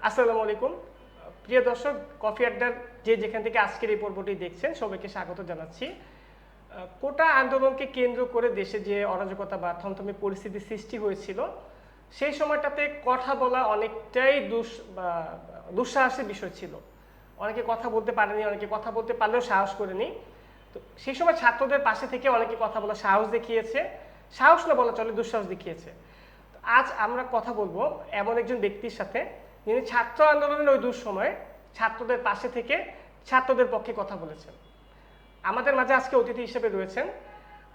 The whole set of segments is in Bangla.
আসসালামু আলাইকুম প্রিয় দর্শক, কফি আড্ডার যে যেখান থেকে আজকের এই পর্বটি দেখছেন সবাইকে স্বাগত জানাচ্ছি। কোটা আন্দোলনকে কেন্দ্র করে দেশে যে অরাজকতা বা থমথমে পরিস্থিতি সৃষ্টি হয়েছিল, সেই সময়টাতে কথা বলা অনেকটাই দুঃসাহসের বিষয় ছিল। অনেকে কথা বলতে পারেনি, অনেকে কথা বলতে পারলেও সাহস করেনি। তো সেই সময় ছাত্রদের পাশে থেকে অনেকে কথা বলা সাহস দেখিয়েছে, সাহস না বলা চলে, দুঃসাহস দেখিয়েছে। আজ আমরা কথা বলবো এমন একজন ব্যক্তির সাথে, যিনি ছাত্র আন্দোলনের ওই দুঃসময়ে ছাত্রদের পাশে থেকে ছাত্রদের পক্ষে কথা বলেছেন। আমাদের মাঝে আজকে অতিথি হিসেবে রয়েছেন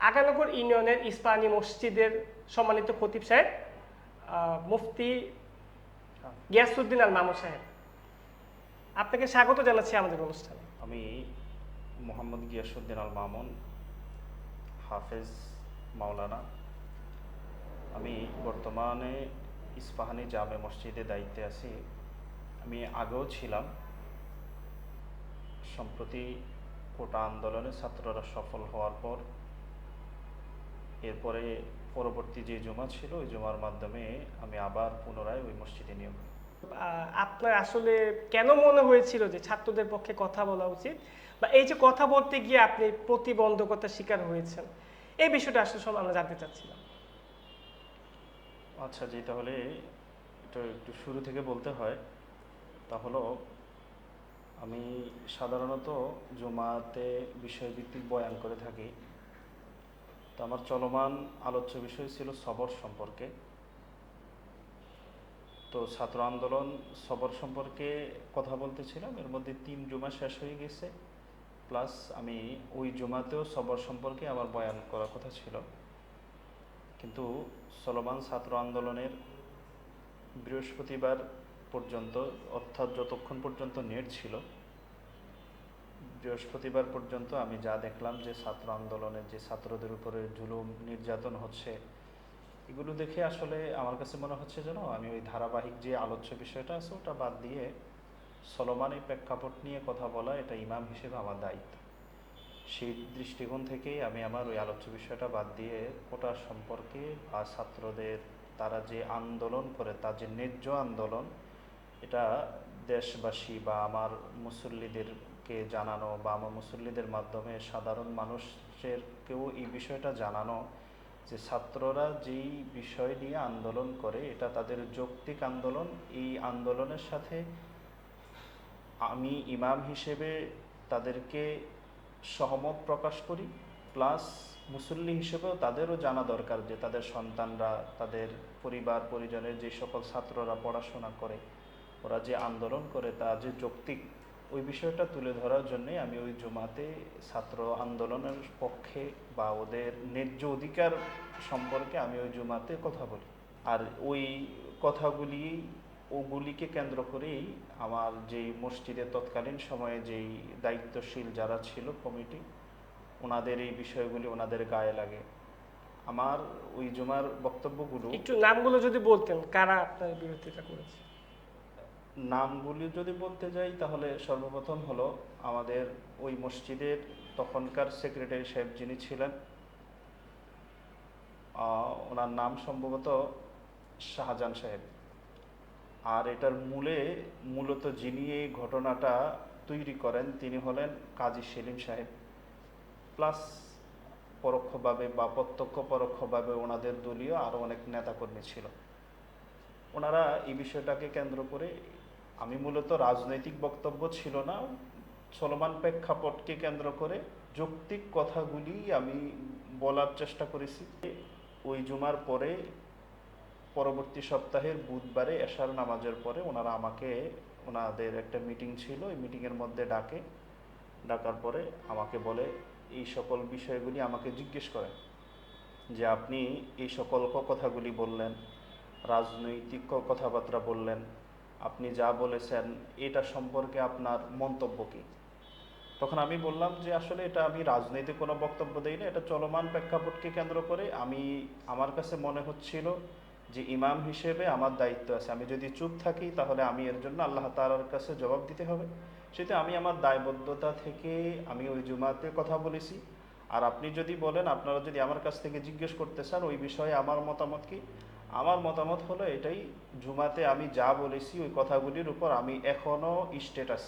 আগানগর ইউনিয়নের ইস্পাহানি মসজিদের সম্মানিত খতিব সাহেব, মুফতি গিয়াসউদ্দিন আল মামুন সাহেব। আপনাকে স্বাগত জানাচ্ছি আমাদের অনুষ্ঠানে। আমি মোহাম্মদ গিয়াসউদ্দিন আল মামুন, হাফেজ মাওলানা। আমি বর্তমানে ইস্পাহানি জামে মসজিদে দায়িত্বে আছি। আমি আগেও ছিলাম। সম্প্রতি কোটা আন্দোলনে ছাত্ররা সফল হওয়ার পর এরপরে পরবর্তী যে জুমা ছিল ওই জুমার মাধ্যমে আমি আবার পুনরায় ওই মসজিদে নিয়োগ হই। আপনার আসলে কেন মনে হয়েছিল যে ছাত্রদের পক্ষে কথা বলা উচিত, বা এই যে কথা বলতে গিয়ে আপনি প্রতিবন্ধকতার শিকার হয়েছেন, এই বিষয়টা আসলে সব আমরা জানতে চাচ্ছিলাম। আচ্ছা জি, তাহলে এটা একটু শুরু থেকে বলতে হয়। তা হলো, আমি সাধারণত জুমাতে বিষয়ভিত্তিক বয়ান করে থাকি। তো আমার চলমান আলোচ্য বিষয় ছিল সবর সম্পর্কে। তো ছাত্র আন্দোলন সবর সম্পর্কে কথা বলতেছিলাম। এর মধ্যে 3 জুমা শেষ হয়ে গেছে, প্লাস আমি ওই জুমাতেও সবর সম্পর্কে আমার বয়ান করার কথা ছিল। কিন্তু চলমান ছাত্র আন্দোলনের বৃহস্পতিবার পর্যন্ত, অর্থাৎ যতক্ষণ পর্যন্ত নেট ছিল, বৃহস্পতিবার পর্যন্ত আমি যা দেখলাম যে ছাত্র আন্দোলনের যে ছাত্রদের উপরে জুলুম নির্যাতন হচ্ছে, এগুলো দেখে আসলে আমার কাছে মনে হচ্ছে যেন আমি ওই ধারাবাহিক যে আলোচ্য বিষয়টা আছে ওটা বাদ দিয়ে চলমান এই প্রেক্ষাপট নিয়ে কথা বলা, এটা ইমাম হিসেবে আমার দায়িত্ব। সেই দৃষ্টিকোণ থেকেই আমি আমার ওই আলোচ্য বিষয়টা বাদ দিয়ে কোটা সম্পর্কে বা ছাত্রদের তারা যে আন্দোলন করে, তার যে ন্যায্য আন্দোলন, এটা দেশবাসী বা আমার মুসল্লিদেরকে জানানো বা আমার মুসল্লিদের মাধ্যমে সাধারণ মানুষেরকেও এই বিষয়টা জানানো যে ছাত্ররা যেই বিষয় নিয়ে আন্দোলন করে এটা তাদের যৌক্তিক আন্দোলন। এই আন্দোলনের সাথে আমি ইমাম হিসেবে তাদেরকে সহমত প্রকাশ করি, প্লাস মুসল্লি হিসেবেও তাদেরও জানা দরকার যে তাদের সন্তানরা, তাদের পরিবার পরিজনের যে সকল ছাত্ররা পড়াশোনা করে, ওরা যে আন্দোলন করে তা যে যৌক্তিক, ওই বিষয়টা তুলে ধরার জন্যে আমি ওই জুমাতে ছাত্র আন্দোলনের পক্ষে বা ওদের ন্যায্য অধিকার সম্পর্কে আমি ওই জুমাতে কথা বলি। আর ওই কথাগুলি, ওগুলিকে কেন্দ্র করেই আমার যেই মসজিদের তৎকালীন সময়ে যেই দায়িত্বশীল যারা ছিল কমিটি, ওনাদের এই বিষয়গুলি ওনাদের গায়ে লাগে। আমার ওই জুমার বক্তব্যগুলো, একটু নামগুলো যদি বলতেন, কারা আপনার বিরোধিতা করেছে। নামগুলি যদি বলতে যাই তাহলে সর্বপ্রথম হলো আমাদের ওই মসজিদের তখনকার সেক্রেটারি সাহেব যিনি ছিলেন, ওনার নাম সম্ভবত শাহজাহান সাহেব। আর এটার মূলত যিনি এই ঘটনাটা তৈরি করেন তিনি হলেন কাজী সেলিম সাহেব, প্লাস পরোক্ষভাবে বা প্রত্যক্ষ পরোক্ষভাবে ওনাদের দলীয় আরও অনেক নেতাকর্মী ছিল। ওনারা এই বিষয়টাকে কেন্দ্র করে, আমি মূলত রাজনৈতিক বক্তব্য ছিল না, চলমান প্রেক্ষাপটকে কেন্দ্র করে যৌক্তিক কথাগুলি আমি বলার চেষ্টা করেছি। ওই জুমার পরে পরবর্তী সপ্তাহের বুধবারে এশার নামাজের পরে ওনারা আমাকে, ওনাদের একটা মিটিং ছিল, ওই মিটিংয়ের মধ্যে ডাকার পরে আমাকে বলে, এই সকল বিষয়গুলি আমাকে জিজ্ঞেস করেন যে আপনি এই সকল কথাগুলি বললেন, রাজনৈতিক কথাবার্তা বললেন, আপনি যা বলেছেন এটা সম্পর্কে আপনার মন্তব্য কী? তখন আমি বললাম যে আসলে এটা আমি রাজনৈতিক কোনো বক্তব্য দিই না, এটা চলমান প্রেক্ষাপটকে কেন্দ্র করে আমার কাছে মনে হচ্ছিল যে ইমাম হিসেবে আমার দায়িত্ব আছে। আমি যদি চুপ থাকি তাহলে আমি এর জন্য আল্লাহ তাআলার কাছে জবাব দিতে হবে। সেটা আমি আমার দায়বদ্ধতা থেকে আমি ওই জুমাতে কথা বলেছি। আর আপনি যদি বলেন, আপনারা যদি আমার কাছ থেকে জিজ্ঞেস করতে চান ওই বিষয়ে আমার মতামত কি, আমার মতামত হলো এটাই, জুমাতে আমি যা বলেছি ওই কথাগুলির উপর আমি এখনো স্ট্যাটাস,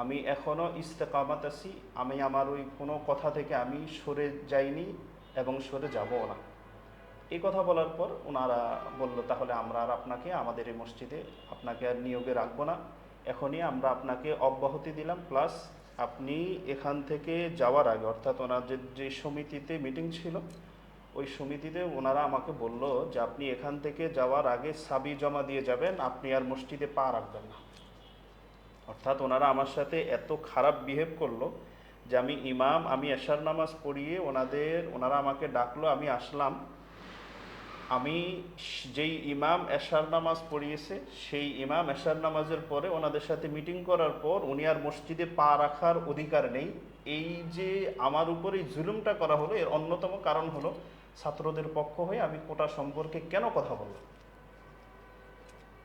আমি এখনো ইস্তেকামাত আছি, আমি আমার ওই কোনো কথা থেকে আমি সরে যাইনি এবং সরে যাবও না। এই কথা বলার পর ওনারা বলল, তাহলে আমরা আর আপনাকে আমাদের এই মসজিদে আপনাকে আর নিয়োগে রাখবো না, এখনই আমরা আপনাকে অব্যাহতি দিলাম, প্লাস আপনি এখান থেকে যাওয়ার আগে, অর্থাৎ ওনাদের যে সমিতিতে মিটিং ছিল ওই সমিতিতে ওনারা আমাকে বলল যে আপনি এখান থেকে যাওয়ার আগে সাবি জমা দিয়ে যাবেন, আপনি আর মসজিদে পা রাখবেন না। অর্থাৎ ওনারা আমার সাথে এত খারাপ বিহেভ করলো যে আমি ইমাম, আমি এশার নামাজ পড়িয়ে ওনারা আমাকে ডাকলো, আমি আসলাম, আমি যেই ইমাম এশার নামাজ পড়িয়েছে সেই ইমাম এশার নামাজের পরে ওনাদের সাথে মিটিং করার পর উনি আর মসজিদে পা রাখার অধিকার নেই। এই যে আমার উপরে জুলুমটা করা হলো, এর অন্যতম কারণ হলো ছাত্রদের পক্ষ হয়ে আমি কোটা সম্পর্কে কেন কথা বললাম,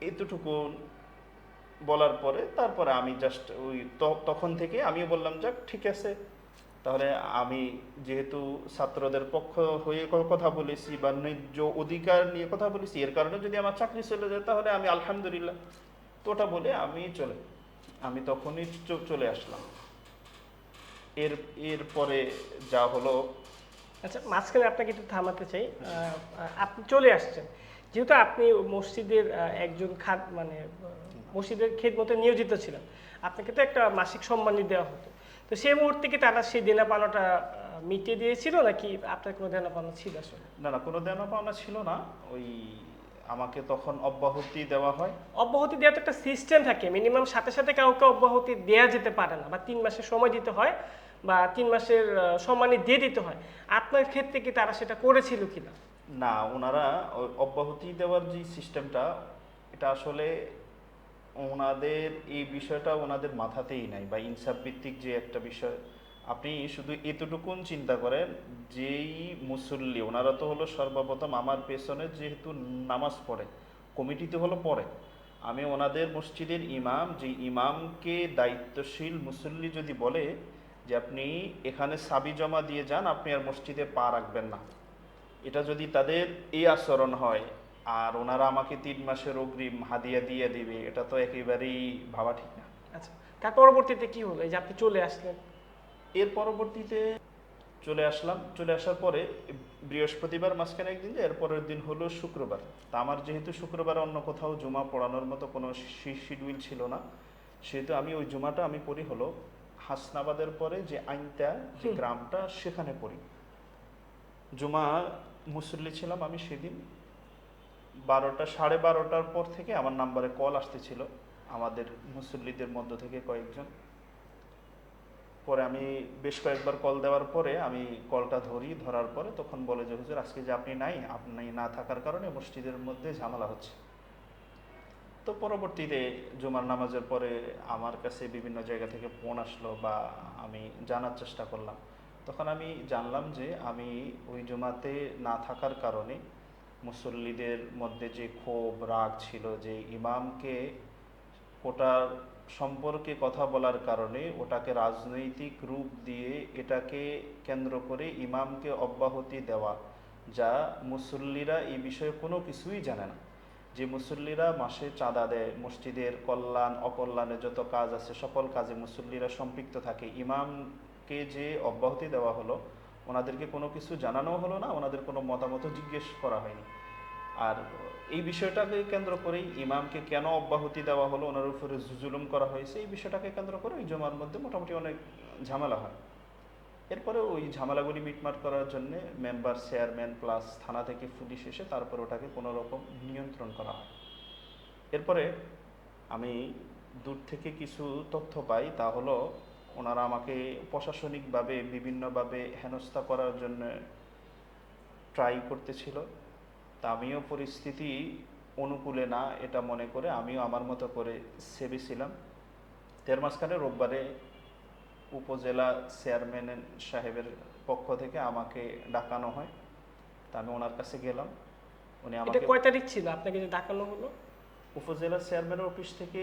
এতটুকু বলার পরে তারপরে আমি জাস্ট ওই তখন থেকে আমিও বললাম, যাক ঠিক আছে, তাহলে আমি যেহেতু ছাত্রদের পক্ষ হয়ে কথা বলেছি বা ন্যায্য অধিকার নিয়ে কথা বলেছি, এর কারণে যদি আমার চাকরি চলে যায় তাহলে আমি আলহামদুলিল্লাহ। তো ওটা বলে আমি তখনই চলে আসলাম। এরপরে যা হলো, আচ্ছা, মাঝখানে আপনাকে একটু থামাতে চাই। আপনি চলে আসছেন, যেহেতু আপনি মসজিদের একজন মানে মসজিদের খেদমতে নিয়োজিত ছিলেন, আপনাকে তো একটা মাসিক সম্মানী দেওয়া হতো। তো সেই মুহূর্তে কি তারা সেই দেনা পাওনাটা মিটিয়ে দিয়েছিল, নাকি আপনার কোনো দেনা পাওনা ছিল আসলে? না কোনো দেনা পাওনা ছিল না, ওই আমাকে তখন অব্যাহতি দেওয়া হয়। অব্যাহতি দেওয়ার তো একটা সিস্টেম থাকে, মিনিমাম সাথে সাথে কাউকে অব্যাহতি দেওয়া যেতে পারে না, বা 3 মাসের সময় দিতে হয়, বা 3 মাসের সম্মানী দিয়ে দিতে হয়। আপনার ক্ষেত্রে কি তারা সেটা করেছিল কিনা? না, ওনারা অব্যাহতি দেওয়ার যে সিস্টেমটা, এটা আসলে ওনাদের এই বিষয়টা ওনাদের মাথাতেই নাই, বা ইনসাফ ভিত্তিক যে একটা বিষয়। আপনি শুধু এতটুকুন চিন্তা করেন, যেই মুসল্লি, ওনারা তো হলো সর্বপ্রথম আমার পেছনে যেহেতু নামাজ পড়ে, কমিটিতে হলো পড়ে, আমি ওনাদের মসজিদের ইমাম, যে ইমামকে দায়িত্বশীল মুসল্লি যদি বলে যে আপনি এখানে সাবি জমা দিয়ে যান, আপনি আর মসজিদে পা রাখবেন না, এটা যদি তাদের এই আচরণ হয়, আর ওনারা আমাকে 3 মাসের অগ্রিম হাদিয়া দিয়ে দিবে, এটা তো একেবারেই ভাবা ঠিক না। আচ্ছা, তার পরবর্তীতে কি হলো, এই যে আপনি চলে আসলেন? এর পরবর্তীতে চলে আসার পরে বৃহস্পতিবার মাঝখানে একদিন, যে এর পরের দিন হলো শুক্রবার। তা আমার যেহেতু শুক্রবার অন্য কোথাও জুমা পড়ানোর মতো কোনো শিডিউল ছিল না, সেহেতু আমি ওই জুমাটা আমি পড়ি হলো হাসনাবাদের পরে যে আইনটা, যে গ্রামটা, সেখানে পড়ি। জুমা মুসল্লি ছিলাম আমি সেদিন। 12টার পর থেকে আমার নাম্বারে কল আসতেছিল আমাদের মুসল্লিদের মধ্য থেকে কয়েকজন। পরে আমি বেশ কয়েকবার কল দেওয়ার পরে আমি কলটা ধরার পরে তখন বলে যে হুজুর আজকে যে আপনি না থাকার কারণে মসজিদের মধ্যে ঝামেলা হচ্ছে। তো পরবর্তীতে জুমার নামাজের পরে আমার কাছে বিভিন্ন জায়গা থেকে ফোন আসলো, বা আমি জানার চেষ্টা করলাম। তখন আমি জানলাম যে আমি ওই জুমাতে না থাকার কারণে মুসল্লিদের মধ্যে যে ক্ষোভ রাগ ছিল, যে ইমামকে ওটার সম্পর্কে কথা বলার কারণে ওটাকে রাজনৈতিক রূপ দিয়ে এটাকে কেন্দ্র করে ইমামকে অব্যাহতি দেওয়া, যা মুসল্লিরা এই বিষয়ে কোনো কিছুই জানে না। যে মুসল্লিরা মাসে চাঁদা দেয়, মসজিদের কল্যাণ অকল্যাণে যত কাজ আছে সকল কাজে মুসল্লিরা সম্পৃক্ত থাকে, ইমামকে যে অব্যাহতি দেওয়া হলো, ওনাদেরকে কোনো কিছু জানানো হলো না, ওনাদের কোনো মতামত জিজ্ঞেস করা হয়নি। আর এই বিষয়টাকে কেন্দ্র করেই ইমামকে কেন অব্যাহতি দেওয়া হলো, ওনার উপরে জুলুম করা হয়েছে, এই বিষয়টাকে কেন্দ্র করে ওই জমার মধ্যে মোটামুটি অনেক ঝামেলা হয়। এরপরে ওই ঝামেলাগুলি মিটমাট করার জন্য মেম্বার, চেয়ারম্যান প্লাস থানা থেকে পুলিশ এসে তারপর ওটাকে কোনো রকম নিয়ন্ত্রণ করা হয়। এরপরে আমি দূর থেকে কিছু তথ্য পাই, তা হলো ওনারা আমাকে প্রশাসনিকভাবে বিভিন্নভাবে হেনস্থা করার জন্য ট্রাই করতেছিল। তা আমিও পরিস্থিতি অনুকূলে না এটা মনে করে আমিও আমার মতো করে সেবেছিলাম। এর মাঝখানে রোববারে উপজেলা চেয়ারম্যান সাহেবের পক্ষ থেকে আমাকে ডাকানো হয়। তা আমি ওনার কাছে গেলাম। উনি এটা আমাকে, কয় তারিখ ছিল আপনাকে যে ডাকানো হলো? উপজেলা চেয়ারম্যানের অফিস থেকে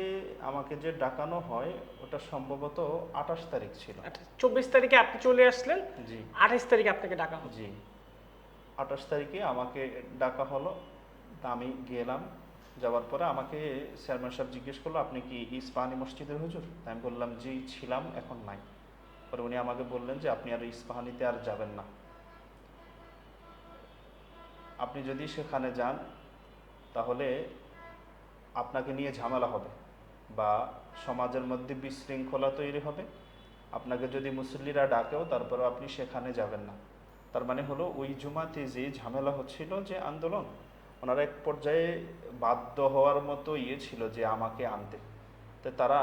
আমাকে যে ডাকানো হয় ওটা সম্ভবত 28 তারিখ ছিল। 24 তারিখে আপনি চলে আসলেন, জি 28 তারিখে আপনাকে ডাকা হলো। জি 28 তারিখে আমাকে ডাকা হলো। তা আমি গেলাম, যাওয়ার পরে আমাকে চেয়ারম্যান সাহেব জিজ্ঞেস করলো, আপনি কি ইস্পাহানি মসজিদের হুজুর? তা আমি বললাম জি ছিলাম, এখন নাই। পরে উনি আমাকে বললেন যে আপনি আর ইস্পাহানিতে আর যাবেন না, আপনি যদি সেখানে যান তাহলে আপনাকে নিয়ে ঝামেলা হবে বা সমাজের মধ্যে বিশৃঙ্খলা তৈরি হবে, আপনাকে যদি মুসল্লিরা ডাকেও তারপরেও আপনি সেখানে যাবেন না। তার মানে হলো ওই জুমাতে যে ঝামেলা হচ্ছিল, যে আন্দোলন, ওনারা এক পর্যায়ে বাধ্য হওয়ার মতো ছিল যে আমাকে আনতে। তো তারা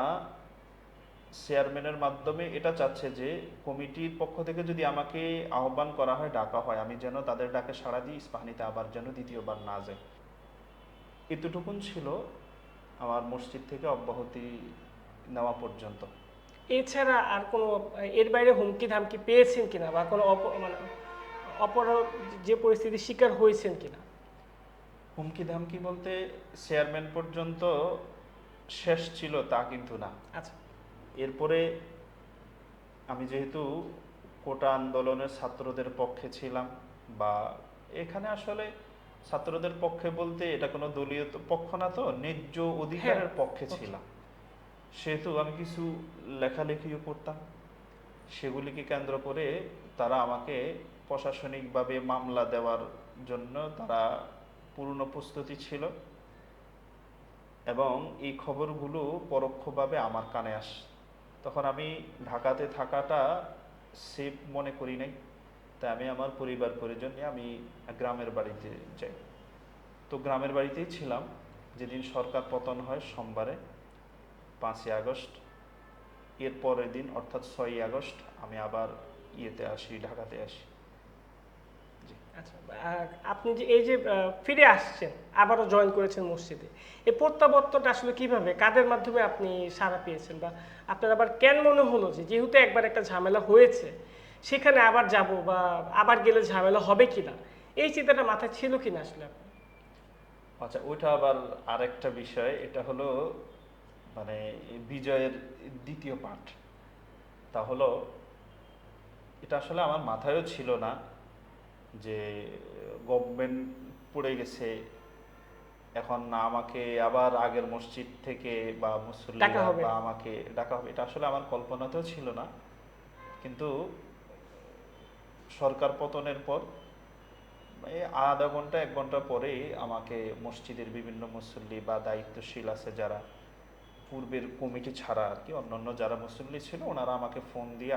চেয়ারম্যানের মাধ্যমে এটা চাচ্ছে যে কমিটির পক্ষ থেকে যদি আমাকে আহ্বান করা হয়, ডাকা হয়, আমি যেন তাদের ডাকে সাড়া দিই, ইস্পাহানিতে আবার যেন দ্বিতীয়বার না যায়। এতটুকুন ছিল আমার মসজিদ থেকে অব্যাহতি নেওয়া পর্যন্ত। এছাড়া আর কোনো এর বাইরে হুমকি ধামকি পেয়েছেন কিনা বা কোনো মানে অপর যে পরিস্থিতির শিকার হয়েছেন কিনা? হুমকি ধামকি বলতে চেয়ারম্যান পর্যন্ত শেষ ছিল তা কিন্তু না। আচ্ছা। এরপরে আমি যেহেতু কোটা আন্দোলনের ছাত্রদের পক্ষে ছিলাম, বা এখানে আসলে ছাত্রদের পক্ষে বলতে এটা কোনো দলীয় পক্ষ না, তো ন্যায্য অধিকারের পক্ষে ছিলাম, সেহেতু আমি কিছু লেখালেখিও করতাম। সেগুলিকে কেন্দ্র করে তারা আমাকে প্রশাসনিকভাবে মামলা দেওয়ার জন্য তারা পূর্ণ প্রস্তুতি ছিল, এবং এই খবরগুলো পরোক্ষভাবে আমার কানে আসে। তখন আমি ঢাকাতে থাকাটা সেফ মনে করি নাই, তাই আমি আমার পরিবার পরিজন নিয়ে আমি গ্রামের বাড়িতে যাই। তো গ্রামের বাড়িতেই ছিলাম যেদিন সরকার পতন হয়, সোমবারে 5ই আগস্ট। এর পরের দিন অর্থাৎ 6ই আগস্ট আমি আবার ঢাকাতে আসি। আচ্ছা, আপনি যে এই যে ফিরে আসছেন, আবারও জয়েন করেছেন মসজিদে, এই প্রত্যাবর্তনটা আসলে কিভাবে, কাদের মাধ্যমে আপনি সাড়া পেয়েছেন, বা আপনার আবার কেন মনে হলো যে যেহেতু একবার একটা ঝামেলা হয়েছে সেখানে আবার যাব বা আবার গেলে ঝামেলা হবে কিনা, এই চিন্তাটা মাথায় ছিল কিনা আসলে আপনার? আচ্ছা, ওইটা আবার আরেকটা বিষয়। এটা হলো মানে বিজয়ের দ্বিতীয় পাঠ। তা হলো এটা আসলে আমার মাথায়ও ছিল না যে গভর্নমেন্ট পড়ে গেছে, এখন না আমাকে আবার আগের মসজিদ থেকে বা টাকা মুসল্লিরা হবে। বা আমাকে ডাকা হবে, এটা আসলে আমার কল্পনাতেও ছিল না। কিন্তু সরকার পতনের পর এই আধা ঘন্টা 1 ঘন্টা পরেই আমাকে মসজিদের বিভিন্ন মুসল্লি বা দায়িত্বশীল আছে যারা, পূর্বের কমিটি ছাড়া আর কি অন্যান্য যারা মুসল্লি ছিল, ওনারা আমাকে ফোন দিয়ে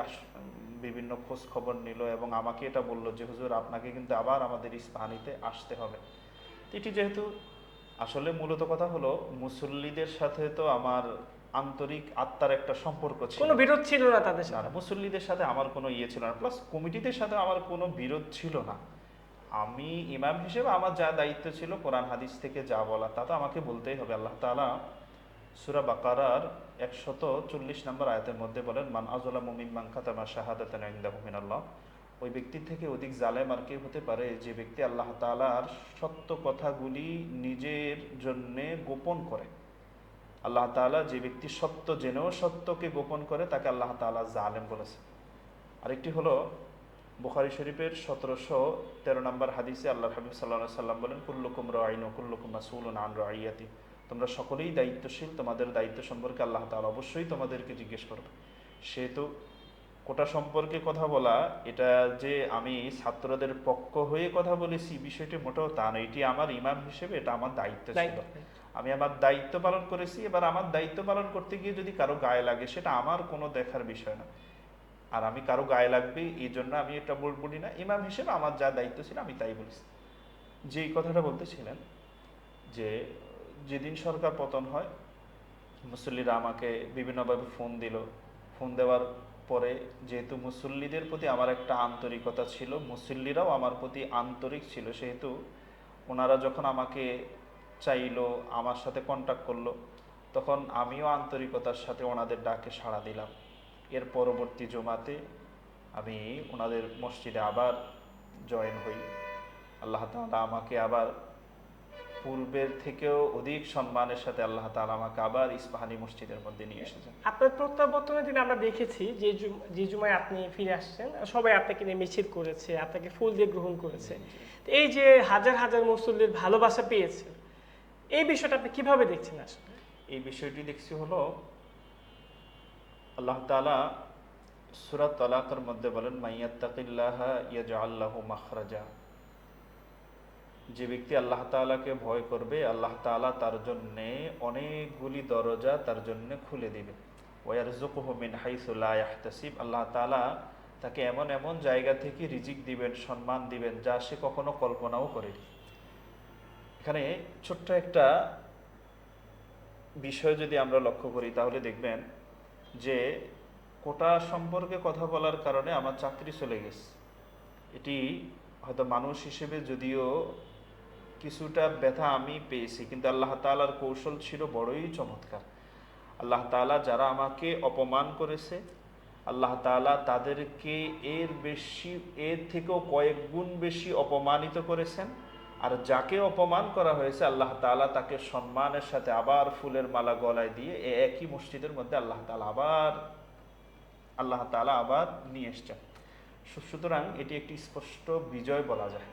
বিভিন্ন খোঁজ খবর নিল এবং আমাকে এটা বলল যে হুজুর আপনাকে কিন্তু আবার আমাদের ইস্পাহানিতে আসতে হবে। এটি যেহেতু আসলে মূলত কথা হলো মুসল্লিদের সাথে তো আমার আন্তরিক আত্মার একটা সম্পর্ক ছিল, কোনো বিরোধ ছিল না তাদের না সাথে? না, মুসল্লিদের সাথে আমার কোনো ছিল না, প্লাস কমিটিদের সাথে আমার কোনো বিরোধ ছিল না। আমি ইমাম হিসেবে আমার যা দায়িত্ব ছিল কোরআন হাদিস থেকে যা বলা তা তো আমাকে বলতেই হবে। আল্লাহ তাআলা সূরা বাকারার 140 নম্বর আয়াতের মধ্যে বলেন, মান আযলামু মিম্মান কাতামা শাহাদাতান ইনদাহু মিনাল্লাহ। ওই ব্যক্তির থেকে অধিক জালেম আর কে হতে পারে যে ব্যক্তি আল্লাহ তাআলার সত্য কথাগুলি নিজের জন্য গোপন করে। আল্লাহ তাআলা যে ব্যক্তি সত্য জেনেও সত্যকে গোপন করে তাকে আল্লাহ তাআলা জালেম বলেছে। আরেকটি হলো বুখারী শরীফের 1713 নম্বর হাদিসে আল্লাহর হাবিব সাল্লাল্লাহু আলাইহি সাল্লাম বলেন, কুল্লুকুম রাঈন ওয়া কুল্লুকুম মাসউলুন আন রাইয়াতি। তোমরা সকলেই দায়িত্বশীল, তোমাদের দায়িত্ব সম্পর্কে আল্লাহ তাআলা অবশ্যই তোমাদেরকে জিজ্ঞেস করবে। সেহেতু কোটা সম্পর্কে কথা বলা, এটা যে আমি ছাত্রদের পক্ষ হয়ে কথা বলেছি বিষয়টি মোটেও তা নয়। এটি আমার ইমাম হিসেবে এটা আমার দায়িত্ব ছিল, আমি আমার দায়িত্ব পালন করেছি। এবার আমার দায়িত্ব পালন করতে গিয়ে যদি কারো গায়ে লাগে সেটা আমার কোনো দেখার বিষয় না, আর আমি কারো গায়ে লাগবে এই জন্য আমি এটা বলি না। ইমাম হিসেবে আমার যা দায়িত্ব ছিল আমি তাই বলেছি। যেই কথাটা বলতেছিলেন যে যেদিন সরকার পতন হয় মুসল্লিরা আমাকে বিভিন্নভাবে ফোন দিল। ফোন দেওয়ার পরে যেহেতু মুসল্লিদের প্রতি আমার একটা আন্তরিকতা ছিল, মুসল্লিরাও আমার প্রতি আন্তরিক ছিল, সেহেতু ওনারা যখন আমাকে চাইলো, আমার সাথে কন্ট্যাক্ট করলো, তখন আমিও আন্তরিকতার সাথে ওনাদের ডাকে সাড়া দিলাম। এর পরবর্তী জুমাতে আমি ওনাদের মসজিদে আবার জয়েন হই। আল্লাহ তাআলা আমাকে আবার পূর্বের থেকেও অধিক সম্মানের সাথে আল্লাহ তাআলা আমাকে আবার ইস্পাহানি মসজিদের মধ্যে নিয়ে এসেছেন। আপনার প্রত্যাবর্তনের দিন আমরা দেখেছি যে জুমায় আপনি ফিরে আসছেন, সবাই আপনাকে নিয়ে মিছিল করেছে, আপনাকে ফুল দিয়ে গ্রহণ করেছে। তো এই যে হাজার হাজার মুসল্লির ভালোবাসা পেয়েছে, এই বিষয়টা আপনি কিভাবে দেখছেন আসলে? এই বিষয়টি দেখছি হলো আল্লাহ তাআলা সূরা তালাকের মধ্যে বলেন, মাইয়াত্তাকিল্লাহা ইয়াজআল লাহু মাখরাজা। যে ব্যক্তি আল্লাহ তাআলাকে ভয় করবে, আল্লাহ তাআলা তার জন্য অনেকগুলি দরজা তার জন্য খুলে দিবে। ওয়ারযুকুহু মিন হাইসু লা ইয়াহতাসিব। আল্লাহ তাআলা তাকে এমন এমন জায়গা থেকে রিজিক দিবেন, সম্মান দিবেন, যা সে কখনো কল্পনাও করেনি। এখানে ছোট্ট একটা বিষয় যদি আমরা লক্ষ্য করি তাহলে দেখবেন যে কোটা সম্পর্কে কথা বলার কারণে আমার চাকরি চলে গেছে। এটি হয়তো মানুষ হিসেবে যদিও কিছুটা ব্যথা আমি পেয়েছি, কিন্তু আল্লাহ তাআলার কৌশল ছিল বড়ই চমৎকার। আল্লাহ তাআলা যারা আমাকে অপমান করেছে, আল্লাহ তাআলা তাদেরকে এর থেকেও কয়েক গুণ বেশি অপমানিত করেছেন। আর যাকে অপমান করা হয়েছে, আল্লাহ তাআলা তাকে সম্মানের সাথে আবার ফুলের মালা গলায় দিয়ে একই মসজিদের মধ্যে আল্লাহ তাআলা আবার নিয়ে এসছেন। সুতরাং এটি একটি স্পষ্ট বিজয় বলা যায়।